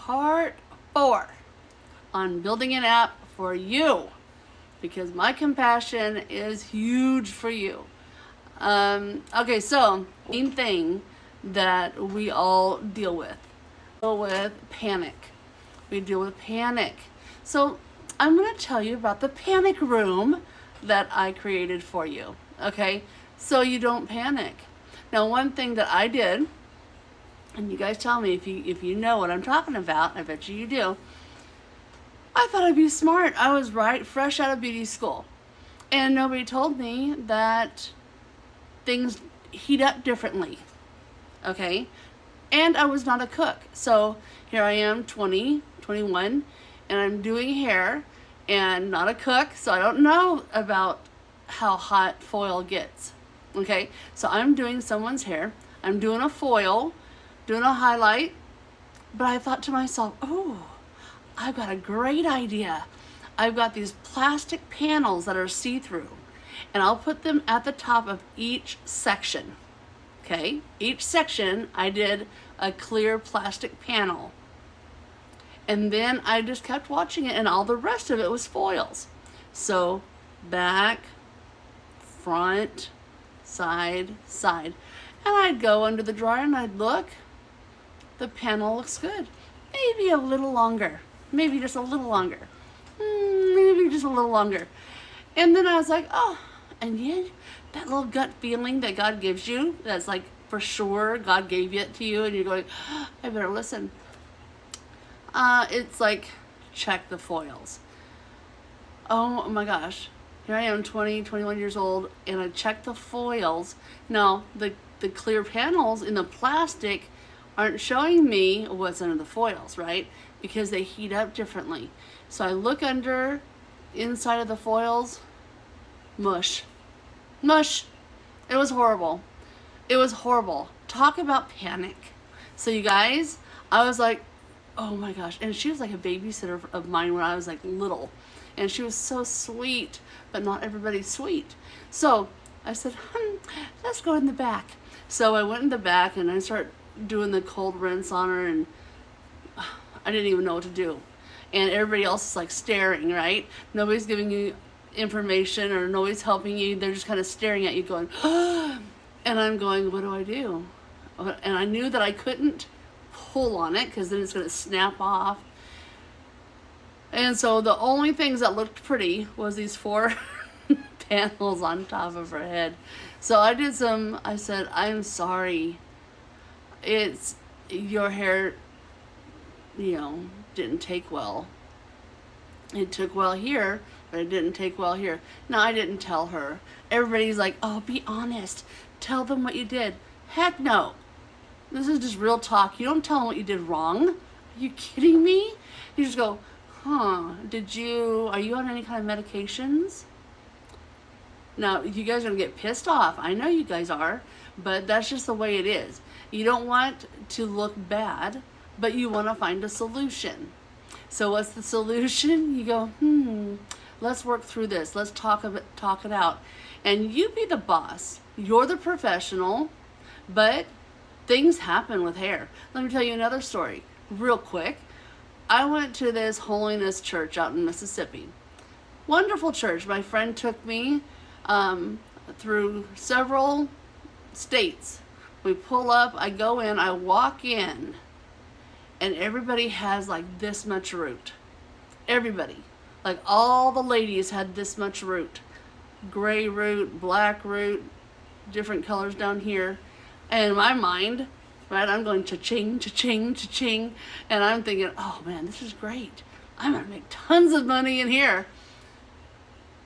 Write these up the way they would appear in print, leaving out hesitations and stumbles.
part 4 on building an app for you, because my compassion is huge for you. Okay, so main thing that we all deal with panic. We deal with panic. So I'm going to tell you about the panic room that I created for you. Okay, so you don't panic. Now, one thing that I did, and you guys tell me if you know what I'm talking about. I bet you do. I thought I'd be smart. I was fresh out of beauty school, and nobody told me that things heat up differently. Okay, and I was not a cook, so here I am, 20, 21, and I'm doing hair, and not a cook, so I don't know about how hot foil gets. Okay, so I'm doing someone's hair. I'm doing a foil, doing a highlight, but I thought to myself, oh, I've got a great idea. I've got these plastic panels that are see-through, and I'll put them at the top of each section. Okay, each section I did a clear plastic panel, and then I just kept watching it, and all the rest of it was foils. So back, front, side, side, and I'd go under the dryer and I'd look. The panel looks good. Maybe a little longer. Maybe just a little longer. Maybe just a little longer. And then I was like, oh, and yet that little gut feeling that God gives you, that's like for sure God gave it to you, and you're going, oh, I better listen. It's like, check the foils. Oh my gosh. Here I am, 20, 21 years old, and I checked the foils. Now, the clear panels in the plastic aren't showing me what's under the foils, right? Because they heat up differently. So I look under inside of the foils, mush. Mush. It was horrible. It was horrible. Talk about panic. So you guys, I was like, oh my gosh. And she was like a babysitter of mine when I was like little. And she was so sweet, but not everybody's sweet. So I said, let's go in the back. So I went in the back and I started doing the cold rinse on her, and I didn't even know what to do. And everybody else is like staring, right? Nobody's giving you information or nobody's helping you. They're just kind of staring at you going, and I'm going, what do I do? And I knew that I couldn't pull on it because then it's going to snap off. And so the only things that looked pretty was these 4 panels on top of her head. So I said, I'm sorry. It's your hair, didn't take well. It took well here, but it didn't take well here. Now, I didn't tell her. Everybody's like, oh, be honest. Tell them what you did. Heck no. This is just real talk. You don't tell them what you did wrong. Are you kidding me? You just go, are you on any kind of medications? Now, you guys are going to get pissed off. I know you guys are, but that's just the way it is. You don't want to look bad, but you want to find a solution. So what's the solution? You go, let's work through this. Let's talk it out. And you be the boss. You're the professional, but things happen with hair. Let me tell you another story real quick. I went to this holiness church out in Mississippi. Wonderful church. My friend took me through several states. We pull up, I go in, I walk in, and everybody has like this much root. Everybody. Like all the ladies had this much root. Gray root, black root, different colors down here. And in my mind, right, I'm going cha-ching, cha-ching, cha-ching, and I'm thinking, oh man, this is great. I'm going to make tons of money in here.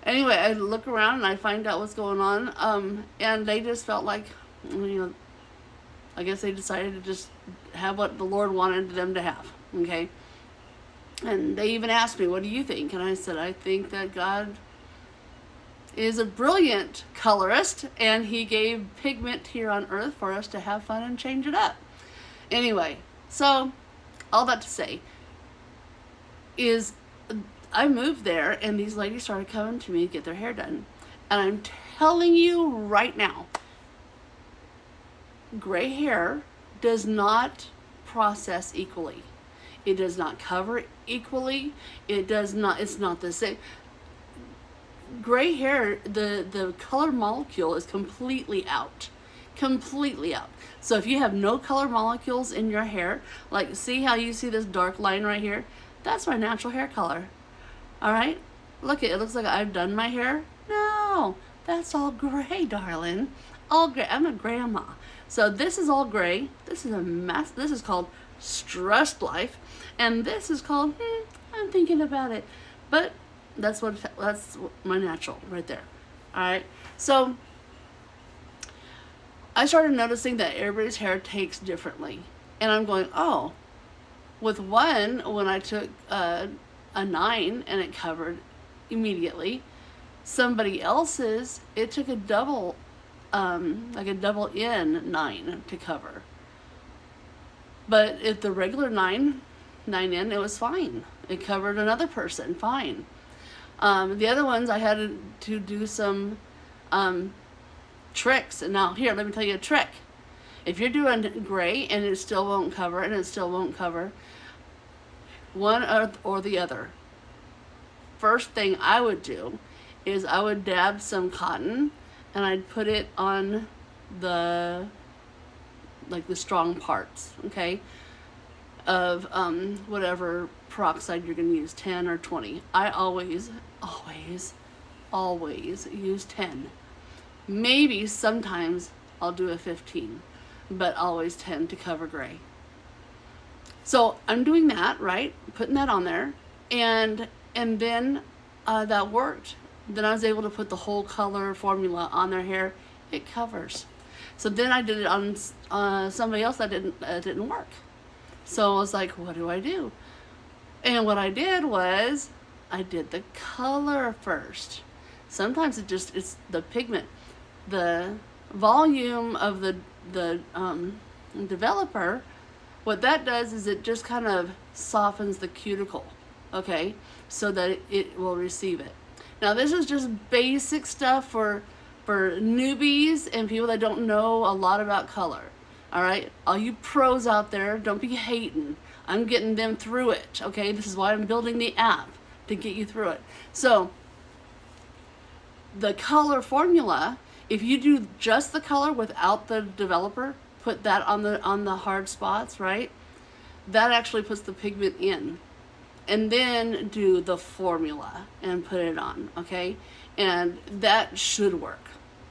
Anyway, I look around and I find out what's going on, and they just felt like, I guess they decided to just have what the Lord wanted them to have, okay? And they even asked me, what do you think? And I said, I think that God is a brilliant colorist, and he gave pigment here on earth for us to have fun and change it up. Anyway, so all that to say is I moved there, and these ladies started coming to me to get their hair done. And I'm telling you right now, gray hair does not process equally. It does not cover equally. It's not the same. Gray hair, the color molecule is completely out. Completely out. So if you have no color molecules in your hair, like see how you see this dark line right here? That's my natural hair color. All right? Look, it looks like I've done my hair. No, that's all gray, darling. All gray. I'm a grandma. So this is all gray. This is a mess. This is called stressed life. And this is called, I'm thinking about it. But that's my natural right there. All right. So I started noticing that everybody's hair takes differently. And I'm going, oh, with one, when I took a 9 and it covered immediately, somebody else's, it took a double, like a double in 9 to cover. But if the regular 9 in, it was fine. It covered another person, fine. The other ones I had to do some tricks. And now here, let me tell you a trick. If you're doing gray and it still won't cover, one or the other, first thing I would do is I would dab some cotton and I'd put it on the strong parts, okay, of whatever peroxide you're going to use, 10 or 20. I always use 10. Maybe sometimes I'll do a 15, but always 10 to cover gray. So I'm doing that, right? Putting that on there, and then that worked. Then I was able to put the whole color formula on their hair. It covers. So then I did it on somebody else that didn't work. So I was like, what do I do? And what I did was I did the color first. Sometimes it's the pigment, the volume of the developer. What that does is it just kind of softens the cuticle, okay, so that it will receive it. Now this is just basic stuff for newbies and people that don't know a lot about color. All right, all you pros out there, don't be hating. I'm getting them through it, okay? This is why I'm building the app, to get you through it. So the color formula, if you do just the color without the developer, put that on the hard spots, right? That actually puts the pigment in. And then do the formula and put it on, okay? And that should work.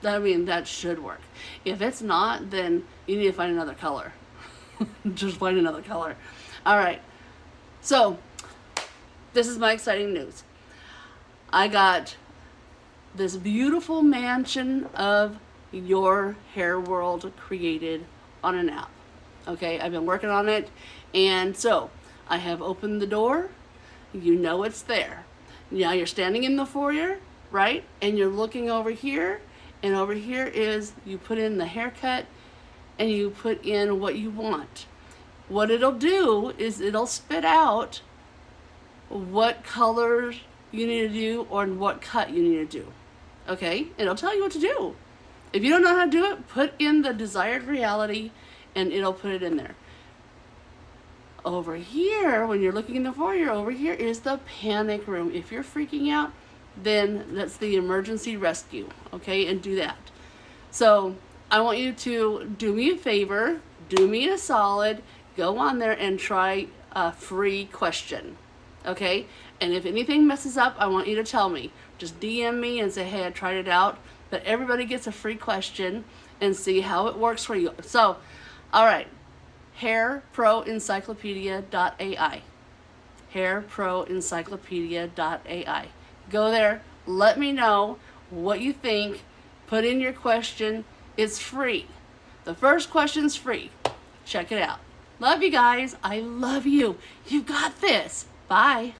That should work. If it's not, then you need to find another color. Just find another color. All right. So this is my exciting news. I got this beautiful mansion of your hair world created on an app. Okay, I've been working on it, and so I have opened the door. You know it's there. Now you're standing in the foyer, right? And you're looking over here, and over here is, you put in the haircut and you put in what you want. What it'll do is it'll spit out what colors you need to do or what cut you need to do. Okay? It'll tell you what to do. If you don't know how to do it, put in the desired reality and it'll put it in there. Over here, when you're looking in the foyer, over here is the panic room. If you're freaking out, then that's the emergency rescue, okay? And do that. So I want you to do me a favor, do me a solid, go on there and try a free question, okay? And if anything messes up, I want you to tell me. Just DM me and say, hey, I tried it out. But everybody gets a free question and see how it works for you. So, all right. Pro Encyclopedia.ai. Pro Encyclopedia.ai. Go there. Let me know what you think. Put in your question. It's free. The first question's free. Check it out. Love you guys. I love you. You got this. Bye.